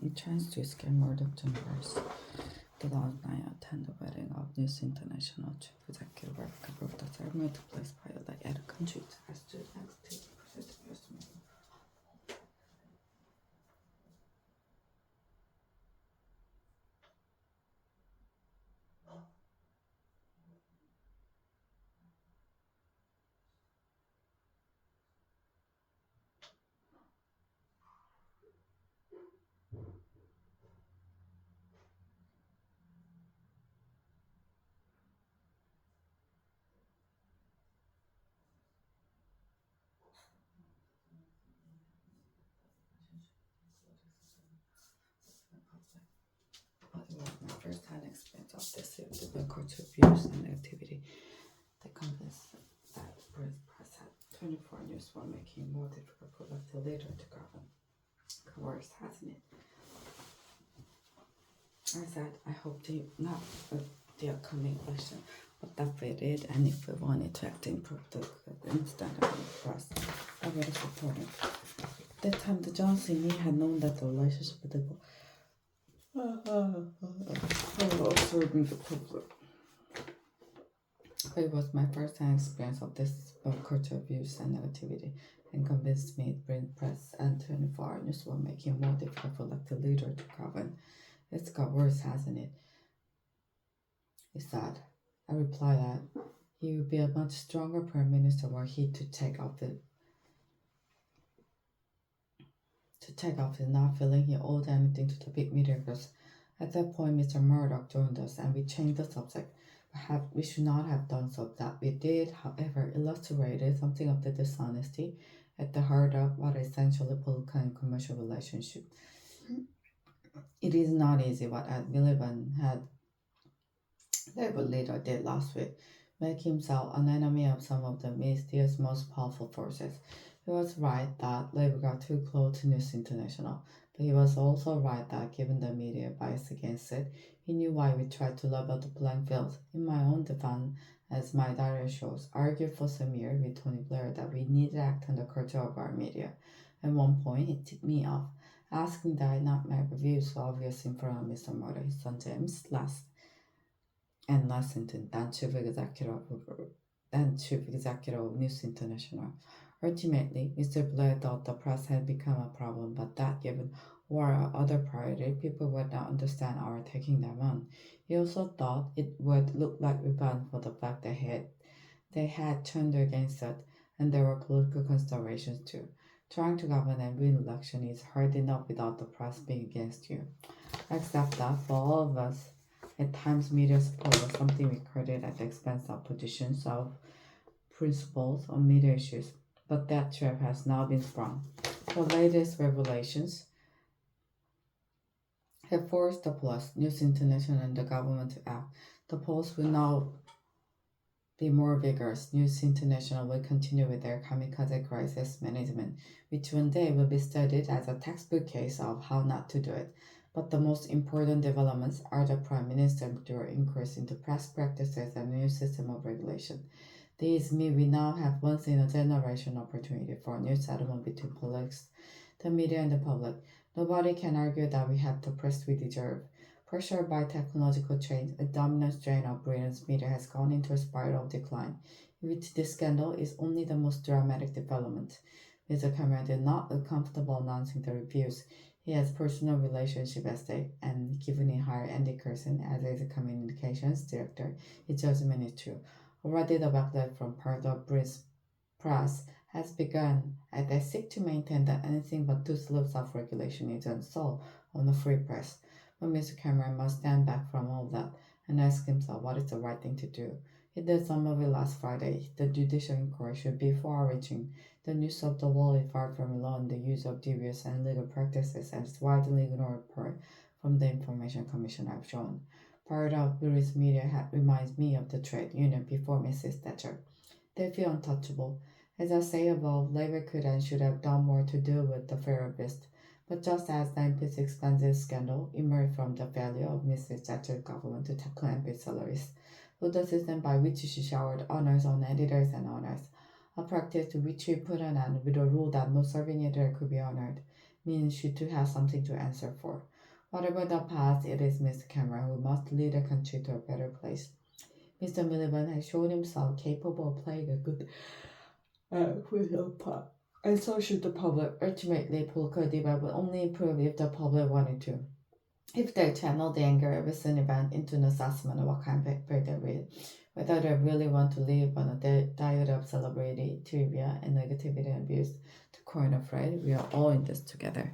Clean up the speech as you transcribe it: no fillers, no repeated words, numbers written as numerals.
He tries to escape Murdoch'sembrace. The last night I attend the wedding of News International chief executive of the ceremony took place privately at a country I stood next to the president. It was my first-hand experience of the culture abuse and activity. The convinced that British press had 24 news were making more difficult for the leader to govern. Worse, hasn't it? I said, I hope not the upcoming election, but that we did, and if we wanted to act improve the instead of the press, I would have supported. That time, the Johnson me had known that the relationship with the serving the public. It was my first-hand experience of this culture abuse and negativity, and convinced me that British press and 24 news were making more difficult for the leader to govern. It's got worse, hasn't it? He said. I replied that he would be a much stronger prime minister were he to take off his not feeling he owed anything to the big media groups. At that point, Mr. Murdoch joined us and we changed the subject. Perhaps we should not have done so. That we did, however, illustrated something of the dishonesty at the heart of what is essentially political and commercial relationship. It is not easy what Ed Miliband had Labour leader did last week, make himself an enemy of some of the media's most powerful forces. He was right that Labour got too close to News International, but he was also right that given the media bias against it, he knew why we tried to level the playing field. In my own defense, as my diary shows, argued for some years with Tony Blair that we needed to act on the culture of our media. At one point, he tipped me off, asking that I not make reviews so obvious in front of Mr. Murdoch, his son James, and Lessington, then chief executive of News International. Ultimately, Mr. Blair thought the press had become a problem, but that given our other priority, people would not understand our taking them on. He also thought it would look like revenge for the fact they had turned against it, and there were political considerations too. Trying to govern and win election is hard enough without the press being against you. Except that for all of us, at times, media support was something we credit at the expense of positions of principles on media issues, but that trap has now been sprung. The latest revelations have forced the press, News International, and the government to act. The polls will now be more vigorous. News International will continue with their kamikaze crisis management, which one day will be studied as a textbook case of how not to do it. But the most important developments are the Prime Minister's increase into press practices and a new system of regulation. These mean we now have once in a generation opportunity for a new settlement between politics, the media, and the public. Nobody can argue that we have the press we deserve. Pressured by technological change, a dominant strain of Britain's media has gone into a spiral of decline, in which this scandal is only the most dramatic development. Mr. Cameron did not look comfortable announcing the reviews. He has personal relationship at stake, and given he hired Andy Curson as his communications director, his judgment is true. Already the backlash from part of British press has begun as they seek to maintain that anything but two slopes of regulation is unsolved on the free press. But Mr. Cameron must stand back from all that and ask himself what is the right thing to do. He did some of it last Friday. The judicial inquiry should be far-reaching. The news of the wall is far from alone the use of devious and illegal practices and is widely ignored from the Information Commission I've shown. Part of British media reminds me of the trade union before Mrs. Thatcher. They feel untouchable. As I say above, Labour could and should have done more to deal with the Pharaoh beast. But just as the MP's expensive scandal emerged from the failure of Mrs. Thatcher's government to tackle MP salaries, through the system by which she showered honours on editors and owners, a practice to which we put an end with a rule that no serving editor could be honoured. means you to have something to answer for. Whatever the past, it is Mr. Cameron who must lead the country to a better place. Mr. Miliband has shown himself capable of playing a good crucial part, and so should the public. Ultimately, political debate will only improve if the public wanted to. If they channel the anger of a recent event into an assessment of what kind of paper they read, whether they really want to live on a diet of celebrity, trivia, and negativity and abuse, to coin a phrase, we are all in this together.